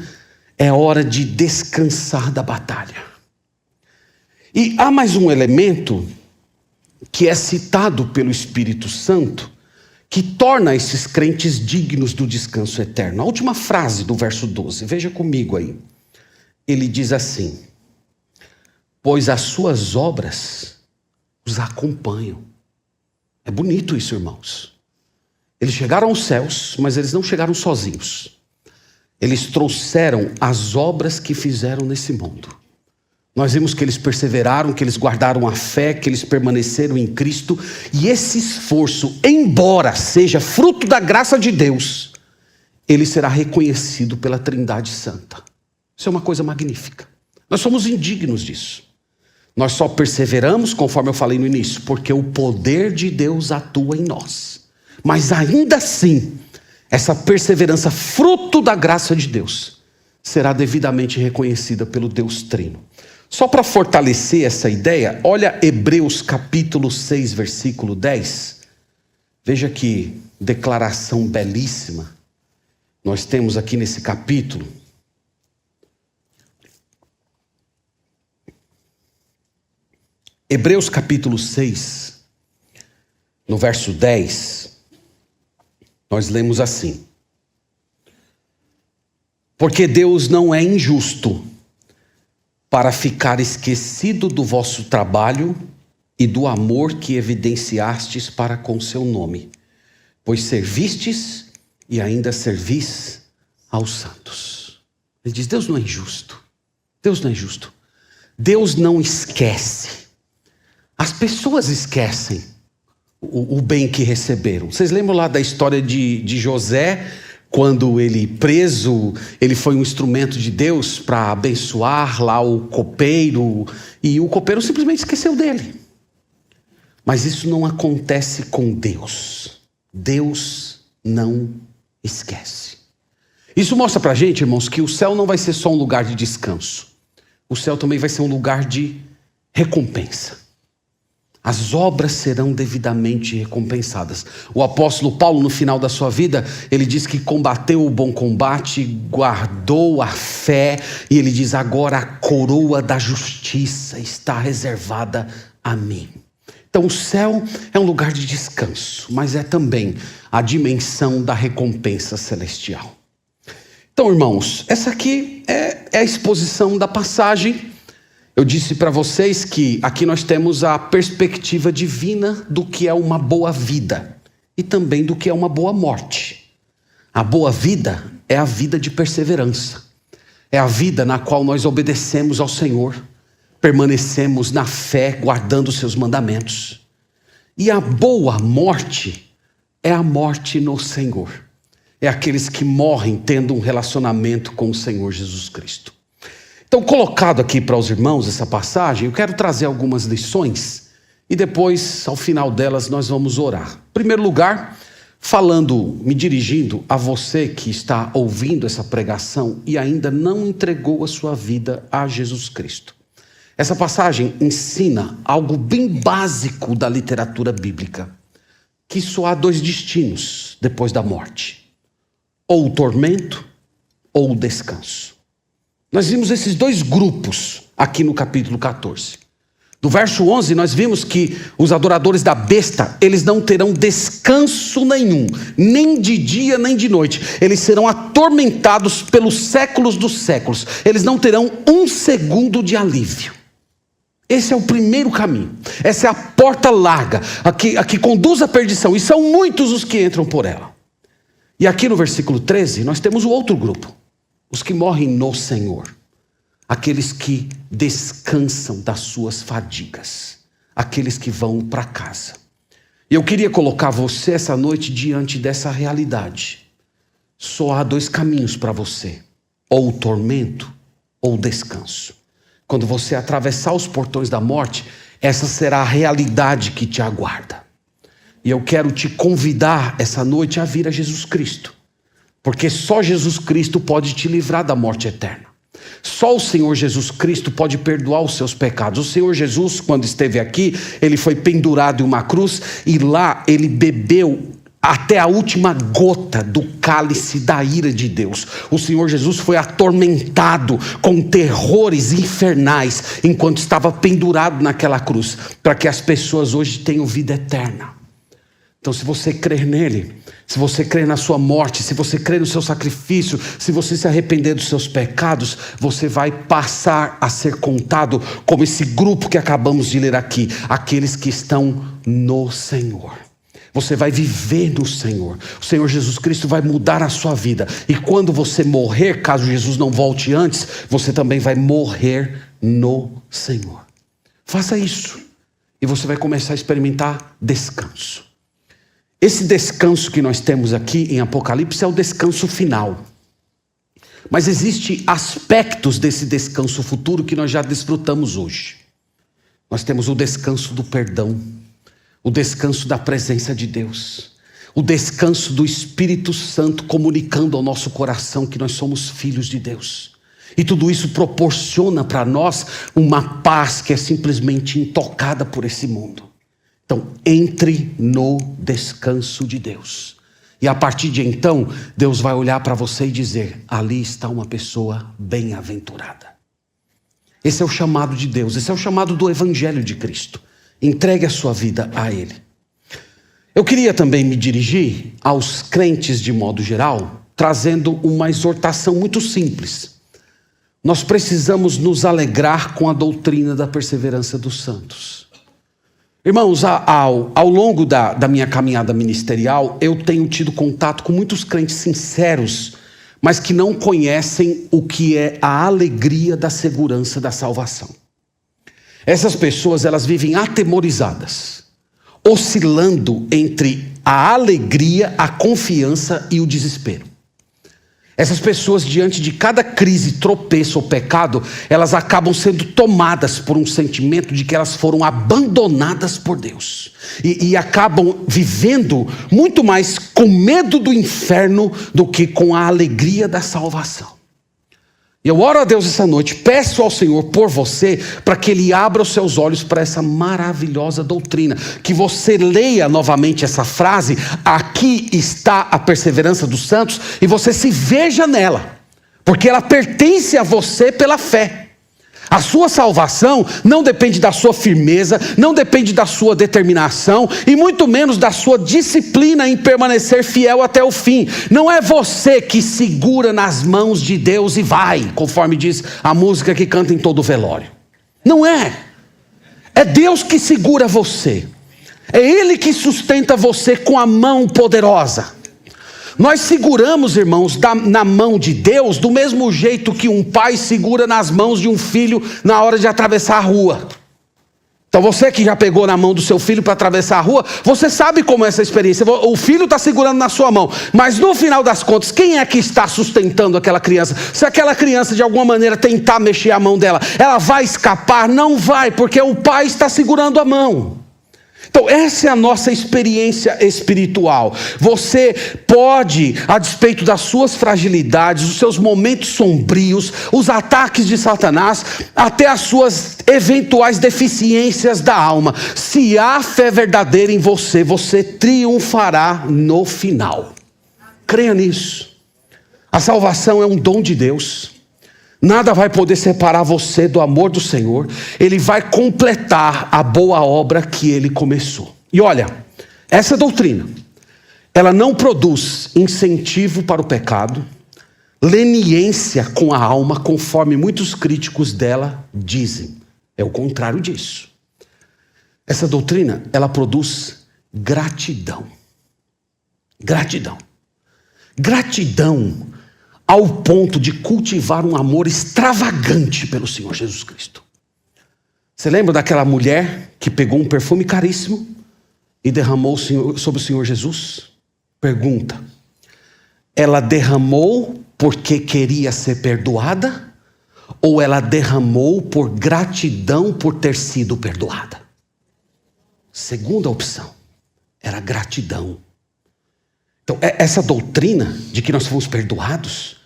É hora de descansar da batalha. E há mais um elemento que é citado pelo Espírito Santo, que torna esses crentes dignos do descanso eterno. A última frase do verso 12, veja comigo aí. Ele diz assim: pois as suas obras os acompanham. É bonito isso, irmãos. Eles chegaram aos céus, mas eles não chegaram sozinhos. Eles trouxeram as obras que fizeram nesse mundo. Nós vimos que eles perseveraram, que eles guardaram a fé, que eles permaneceram em Cristo. E esse esforço, embora seja fruto da graça de Deus, ele será reconhecido pela Trindade Santa. Isso é uma coisa magnífica. Nós somos indignos disso. Nós só perseveramos, conforme eu falei no início, porque o poder de Deus atua em nós. Mas ainda assim, essa perseverança, fruto da graça de Deus, será devidamente reconhecida pelo Deus Trino. Só para fortalecer essa ideia, olha Hebreus capítulo 6, versículo 10. Veja que declaração belíssima nós temos aqui nesse capítulo. Hebreus capítulo 6, no verso 10, nós lemos assim: porque Deus não é injusto, para ficar esquecido do vosso trabalho e do amor que evidenciastes para com seu nome, pois servistes e ainda servis aos santos. Ele diz, Deus não é injusto. Deus não é injusto. Deus não esquece. As pessoas esquecem o bem que receberam. Vocês lembram lá da história de José, quando ele preso, ele foi um instrumento de Deus para abençoar lá o copeiro, e o copeiro simplesmente esqueceu dele. Mas isso não acontece com Deus. Deus não esquece. Isso mostra para a gente, irmãos, que o céu não vai ser só um lugar de descanso. O céu também vai ser um lugar de recompensa. As obras serão devidamente recompensadas. O apóstolo Paulo, no final da sua vida, ele diz que combateu o bom combate, guardou a fé, e ele diz, agora a coroa da justiça está reservada a mim. Então o céu é um lugar de descanso, mas é também a dimensão da recompensa celestial. Então, irmãos, essa aqui é a exposição da passagem. Eu disse para vocês que aqui nós temos a perspectiva divina do que é uma boa vida e também do que é uma boa morte. A boa vida é a vida de perseverança. É a vida na qual nós obedecemos ao Senhor, permanecemos na fé, guardando os seus mandamentos. E a boa morte é a morte no Senhor. É aqueles que morrem tendo um relacionamento com o Senhor Jesus Cristo. Então, colocado aqui para os irmãos essa passagem, eu quero trazer algumas lições e depois, ao final delas, nós vamos orar. Em primeiro lugar, me dirigindo a você que está ouvindo essa pregação e ainda não entregou a sua vida a Jesus Cristo. Essa passagem ensina algo bem básico da literatura bíblica, que só há dois destinos depois da morte: ou o tormento ou o descanso. Nós vimos esses dois grupos aqui no capítulo 14. Do verso 11, nós vimos que os adoradores da besta, eles não terão descanso nenhum, nem de dia nem de noite. Eles serão atormentados pelos séculos dos séculos. Eles não terão um segundo de alívio. Esse é o primeiro caminho. Essa é a porta larga, a que conduz à perdição. E são muitos os que entram por ela. E aqui no versículo 13, nós temos o outro grupo. Os que morrem no Senhor, aqueles que descansam das suas fadigas, aqueles que vão para casa. E eu queria colocar você essa noite diante dessa realidade. Só há dois caminhos para você: ou o tormento ou o descanso. Quando você atravessar os portões da morte, essa será a realidade que te aguarda. E eu quero te convidar essa noite a vir a Jesus Cristo. Porque só Jesus Cristo pode te livrar da morte eterna. Só o Senhor Jesus Cristo pode perdoar os seus pecados. O Senhor Jesus, quando esteve aqui, ele foi pendurado em uma cruz e lá ele bebeu até a última gota do cálice da ira de Deus. O Senhor Jesus foi atormentado com terrores infernais enquanto estava pendurado naquela cruz, para que as pessoas hoje tenham vida eterna. Então, se você crer nele, se você crer na sua morte, se você crer no seu sacrifício, se você se arrepender dos seus pecados, você vai passar a ser contado como esse grupo que acabamos de ler aqui, aqueles que estão no Senhor. Você vai viver no Senhor. O Senhor Jesus Cristo vai mudar a sua vida. E quando você morrer, caso Jesus não volte antes, você também vai morrer no Senhor. Faça isso e você vai começar a experimentar descanso. Esse descanso que nós temos aqui em Apocalipse é o descanso final. Mas existem aspectos desse descanso futuro que nós já desfrutamos hoje. Nós temos o descanso do perdão, o descanso da presença de Deus, o descanso do Espírito Santo comunicando ao nosso coração que nós somos filhos de Deus. E tudo isso proporciona para nós uma paz que é simplesmente intocada por esse mundo. Então, entre no descanso de Deus. E a partir de então, Deus vai olhar para você e dizer: ali está uma pessoa bem-aventurada. Esse é o chamado de Deus, esse é o chamado do Evangelho de Cristo. Entregue a sua vida a Ele. Eu queria também me dirigir aos crentes de modo geral, trazendo uma exortação muito simples. nós precisamos nos alegrar com a doutrina da perseverança dos santos. Irmãos, ao longo da minha caminhada ministerial, eu tenho tido contato com muitos crentes sinceros, mas que não conhecem o que é a alegria da segurança da salvação. Essas pessoas, elas vivem atemorizadas, oscilando entre a alegria, a confiança e o desespero. Essas pessoas, diante de cada crise, tropeço ou pecado, elas acabam sendo tomadas por um sentimento de que elas foram abandonadas por Deus. E acabam vivendo muito mais com medo do inferno do que com a alegria da salvação. E eu oro a Deus essa noite, peço ao Senhor por você, para que Ele abra os seus olhos para essa maravilhosa doutrina. Que você leia novamente essa frase, aqui está a perseverança dos santos, e você se veja nela, porque ela pertence a você pela fé. A sua salvação não depende da sua firmeza, não depende da sua determinação, e muito menos da sua disciplina em permanecer fiel até o fim. Não é você que segura nas mãos de Deus e vai, conforme diz a música que canta em todo velório. Não é. É Deus que segura você. É Ele que sustenta você com a mão poderosa. Nós seguramos, irmãos, na mão de Deus do mesmo jeito que um pai segura nas mãos de um filho na hora de atravessar a rua. Então você que já pegou na mão do seu filho para atravessar a rua, você sabe como é essa experiência. O filho está segurando na sua mão, mas no final das contas, quem é que está sustentando aquela criança? Se aquela criança de alguma maneira tentar mexer a mão dela, ela vai escapar? Não vai, porque o pai está segurando a mão. Então essa é a nossa experiência espiritual. Você pode, a despeito das suas fragilidades, os seus momentos sombrios, os ataques de Satanás, até as suas eventuais deficiências da alma, se há fé verdadeira em você, você triunfará no final. Creia nisso. A salvação é um dom de Deus. Nada vai poder separar você do amor do Senhor. Ele vai completar a boa obra que Ele começou. E olha, essa doutrina, ela não produz incentivo para o pecado, leniência com a alma, conforme muitos críticos dela dizem. É o contrário disso. Essa doutrina, ela produz gratidão. Gratidão. Gratidão ao ponto de cultivar um amor extravagante pelo Senhor Jesus Cristo. Você lembra daquela mulher que pegou um perfume caríssimo e derramou sobre o Senhor Jesus? Pergunta: ela derramou porque queria ser perdoada? Ou ela derramou por gratidão por ter sido perdoada? Segunda opção, era gratidão. Então, essa doutrina de que nós fomos perdoados,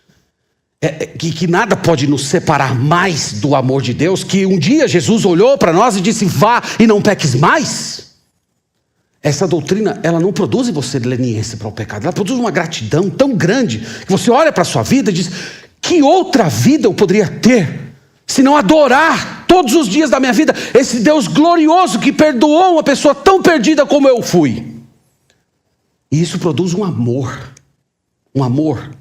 que nada pode nos separar mais do amor de Deus, que um dia Jesus olhou para nós e disse: vá e não peques mais. Essa doutrina, ela não produz em você leniência para o pecado, ela produz uma gratidão tão grande, que você olha para a sua vida e diz: que outra vida eu poderia ter, se não adorar todos os dias da minha vida esse Deus glorioso que perdoou uma pessoa tão perdida como eu fui. E isso produz um amor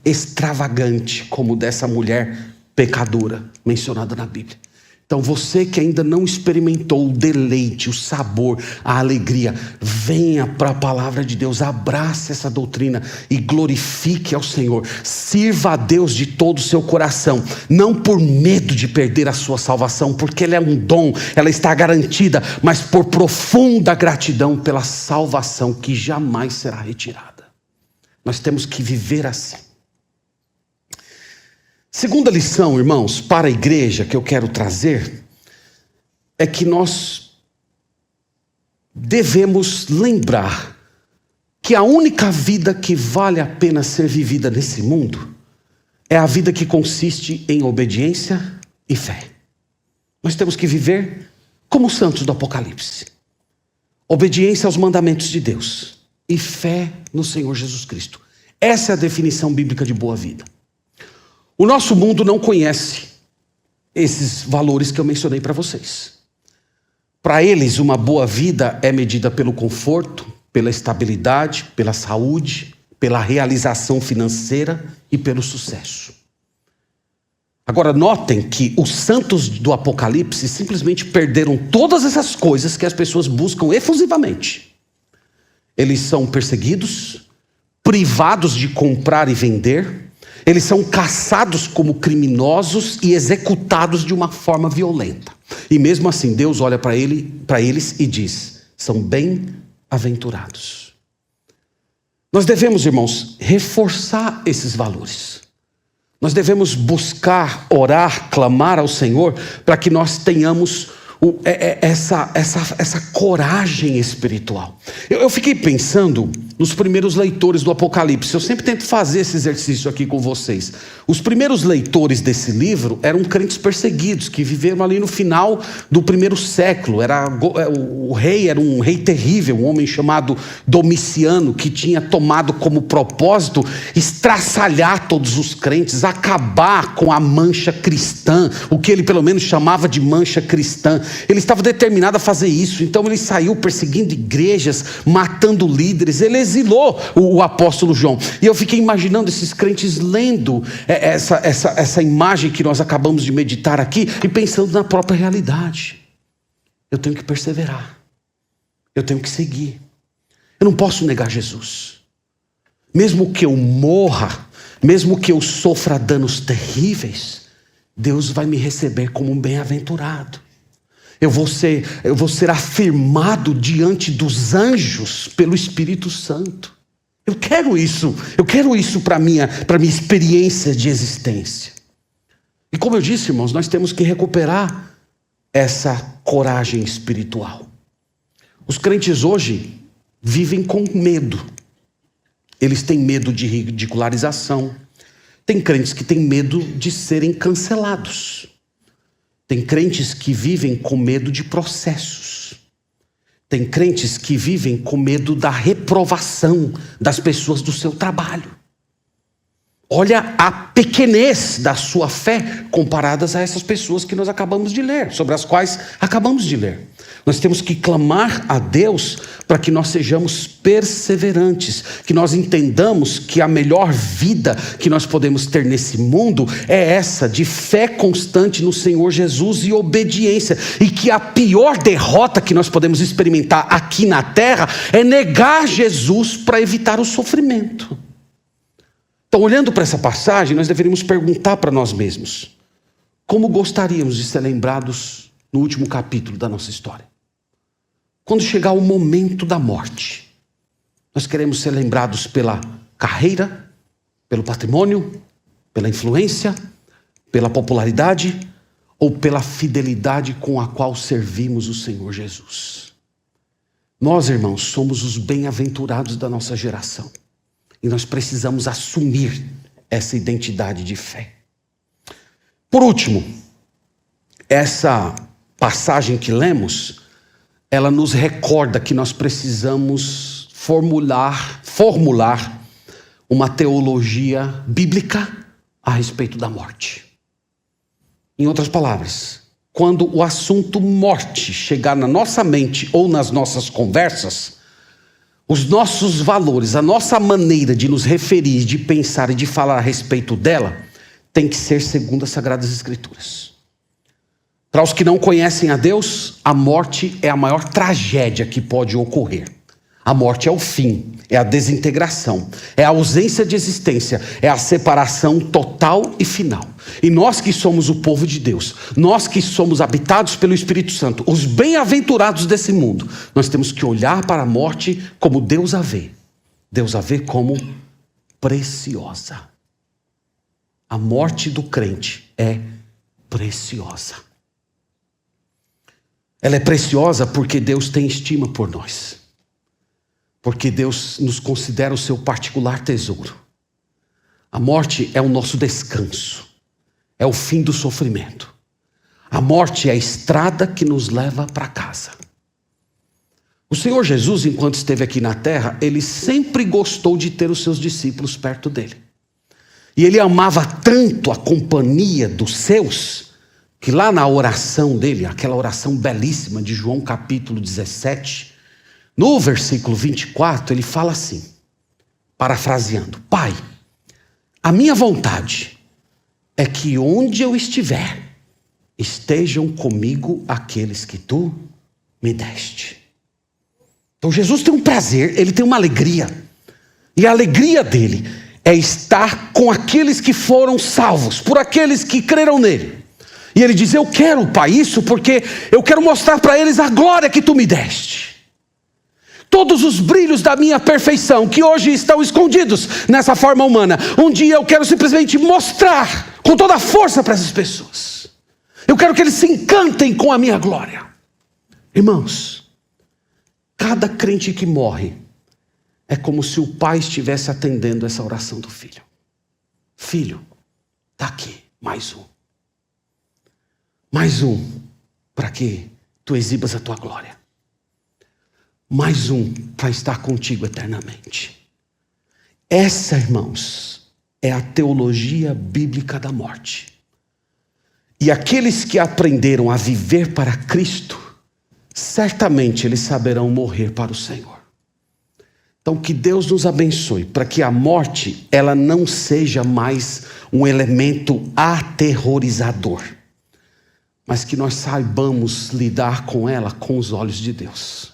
extravagante, como o dessa mulher pecadora mencionada na Bíblia. Então você que ainda não experimentou o deleite, o sabor, a alegria, venha para a palavra de Deus, abrace essa doutrina e glorifique ao Senhor. Sirva a Deus de todo o seu coração, não por medo de perder a sua salvação, porque ela é um dom, ela está garantida, mas por profunda gratidão pela salvação que jamais será retirada. Nós temos que viver assim. Segunda lição, irmãos, para a igreja que eu quero trazer, é que nós devemos lembrar que a única vida que vale a pena ser vivida nesse mundo é a vida que consiste em obediência e fé. Nós temos que viver como os santos do Apocalipse. Obediência aos mandamentos de Deus e fé no Senhor Jesus Cristo. Essa é a definição bíblica de boa vida. O nosso mundo não conhece esses valores que eu mencionei para vocês. Para eles, uma boa vida é medida pelo conforto, pela estabilidade, pela saúde, pela realização financeira e pelo sucesso. Agora notem que os santos do Apocalipse simplesmente perderam todas essas coisas que as pessoas buscam efusivamente. Eles são perseguidos, privados de comprar e vender, eles são caçados como criminosos e executados de uma forma violenta. E mesmo assim Deus olha para eles e diz: são bem-aventurados. Nós devemos, irmãos, reforçar esses valores. Nós devemos buscar, orar, clamar ao Senhor para que nós tenhamos essa coragem espiritual. Eu fiquei pensando nos primeiros leitores do Apocalipse. Eu sempre tento fazer esse exercício aqui com vocês. Os primeiros leitores desse livro eram crentes perseguidos, que viveram ali no final do primeiro século. O rei era um rei terrível, um homem chamado Domiciano, que tinha tomado como propósito estraçalhar todos os crentes, acabar com a mancha cristã, o que ele pelo menos chamava de mancha cristã. Ele estava determinado a fazer isso, então ele saiu perseguindo igrejas, matando líderes. Ele exilou o apóstolo João. E eu fiquei imaginando esses crentes lendo essa imagem que nós acabamos de meditar aqui e pensando na própria realidade. Eu tenho que perseverar, eu tenho que seguir, eu não posso negar Jesus. Mesmo que eu morra, mesmo que eu sofra danos terríveis, Deus vai me receber como um bem-aventurado. Eu vou ser afirmado diante dos anjos pelo Espírito Santo. Eu quero isso para minha experiência de existência. E como eu disse, irmãos, nós temos que recuperar essa coragem espiritual. Os crentes hoje vivem com medo. Eles têm medo de ridicularização. Tem crentes que têm medo de serem cancelados. Tem crentes que vivem com medo de processos. Tem crentes que vivem com medo da reprovação das pessoas do seu trabalho. Olha a pequenez da sua fé comparadas a essas pessoas que nós acabamos de ler, sobre as quais acabamos de ler. Nós temos que clamar a Deus para que nós sejamos perseverantes, que nós entendamos que a melhor vida que nós podemos ter nesse mundo é essa, de fé constante no Senhor Jesus e obediência, e que a pior derrota que nós podemos experimentar aqui na terra é negar Jesus para evitar o sofrimento. Então, olhando para essa passagem, nós deveríamos perguntar para nós mesmos: como gostaríamos de ser lembrados no último capítulo da nossa história? Quando chegar o momento da morte, nós queremos ser lembrados pela carreira, pelo patrimônio, pela influência, pela popularidade ou pela fidelidade com a qual servimos o Senhor Jesus? Nós, irmãos, somos os bem-aventurados da nossa geração. E nós precisamos assumir essa identidade de fé. Por último, essa passagem que lemos, ela nos recorda que nós precisamos formular uma teologia bíblica a respeito da morte. Em outras palavras, quando o assunto morte chegar na nossa mente ou nas nossas conversas, os nossos valores, a nossa maneira de nos referir, de pensar e de falar a respeito dela, tem que ser segundo as Sagradas Escrituras. Para os que não conhecem a Deus, a morte é a maior tragédia que pode ocorrer. A morte é o fim, é a desintegração, é a ausência de existência, é a separação total e final. E nós que somos o povo de Deus, nós que somos habitados pelo Espírito Santo, os bem-aventurados desse mundo, nós temos que olhar para a morte como Deus a vê. Deus a vê como preciosa. A morte do crente é preciosa. Ela é preciosa porque Deus tem estima por nós. Porque Deus nos considera o seu particular tesouro. A morte é o nosso descanso. É o fim do sofrimento. A morte é a estrada que nos leva para casa. O Senhor Jesus, enquanto esteve aqui na terra, ele sempre gostou de ter os seus discípulos perto dele. E ele amava tanto a companhia dos seus, que lá na oração dele, aquela oração belíssima de João capítulo 17, no versículo 24, ele fala assim, parafraseando: Pai, a minha vontade é que onde eu estiver, estejam comigo aqueles que tu me deste. Então Jesus tem um prazer, ele tem uma alegria. E a alegria dele é estar com aqueles que foram salvos, por aqueles que creram nele. E ele diz: eu quero, Pai, isso porque eu quero mostrar para eles a glória que tu me deste. Todos os brilhos da minha perfeição, que hoje estão escondidos nessa forma humana, um dia eu quero simplesmente mostrar com toda a força para essas pessoas. Eu quero que eles se encantem com a minha glória. Irmãos, cada crente que morre é como se o pai estivesse atendendo essa oração do filho. Filho, está aqui, mais um. Mais um, para que tu exibas a tua glória. Mais um, para estar contigo eternamente. Essa, irmãos, é a teologia bíblica da morte. E aqueles que aprenderam a viver para Cristo, certamente eles saberão morrer para o Senhor. Então que Deus nos abençoe, para que a morte, ela não seja mais um elemento aterrorizador, mas que nós saibamos lidar com ela com os olhos de Deus.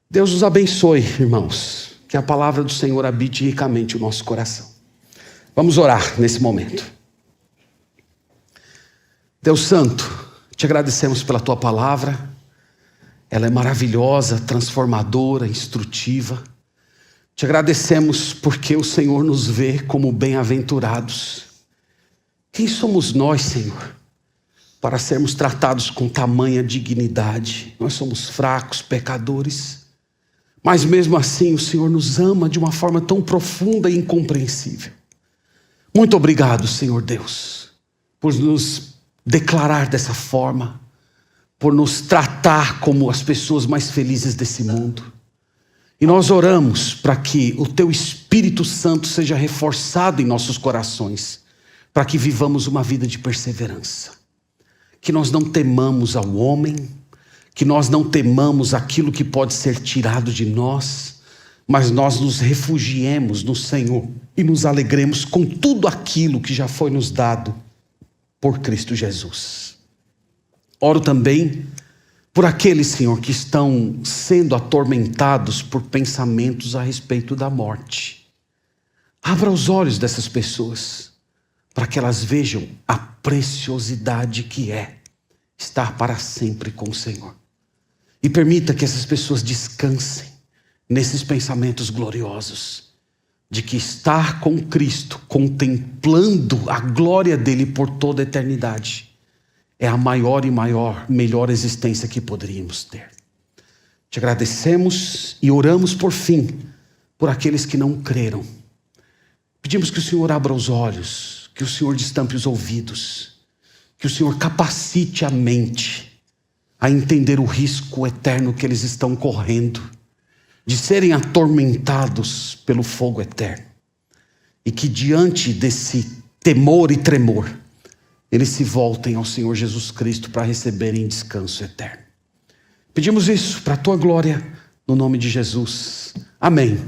Deus nos abençoe, irmãos, que a palavra do Senhor habite ricamente o nosso coração. Vamos orar nesse momento. Deus Santo, te agradecemos pela tua palavra. Ela é maravilhosa, transformadora, instrutiva. Te agradecemos porque o Senhor nos vê como bem-aventurados. Quem somos nós, Senhor, para sermos tratados com tamanha dignidade? Nós somos fracos, pecadores. Mas mesmo assim o Senhor nos ama de uma forma tão profunda e incompreensível. Muito obrigado, Senhor Deus, por nos declarar dessa forma, por nos tratar como as pessoas mais felizes desse mundo. E nós oramos para que o Teu Espírito Santo seja reforçado em nossos corações, para que vivamos uma vida de perseverança. Que nós não temamos ao homem, que nós não temamos aquilo que pode ser tirado de nós, mas nós nos refugiemos no Senhor e nos alegremos com tudo aquilo que já foi nos dado por Cristo Jesus. Oro também por aqueles, Senhor, que estão sendo atormentados por pensamentos a respeito da morte. Abra os olhos dessas pessoas, para que elas vejam a preciosidade que é estar para sempre com o Senhor. E permita que essas pessoas descansem nesses pensamentos gloriosos, de que estar com Cristo, contemplando a glória dele por toda a eternidade, é a maior e melhor existência que poderíamos ter. Te agradecemos e oramos por fim, por aqueles que não creram. Pedimos que o Senhor abra os olhos, que o Senhor destampe os ouvidos, que o Senhor capacite a mente a entender o risco eterno que eles estão correndo, de serem atormentados pelo fogo eterno. E que diante desse temor e tremor, eles se voltem ao Senhor Jesus Cristo para receberem descanso eterno. Pedimos isso para a tua glória, no nome de Jesus. Amém.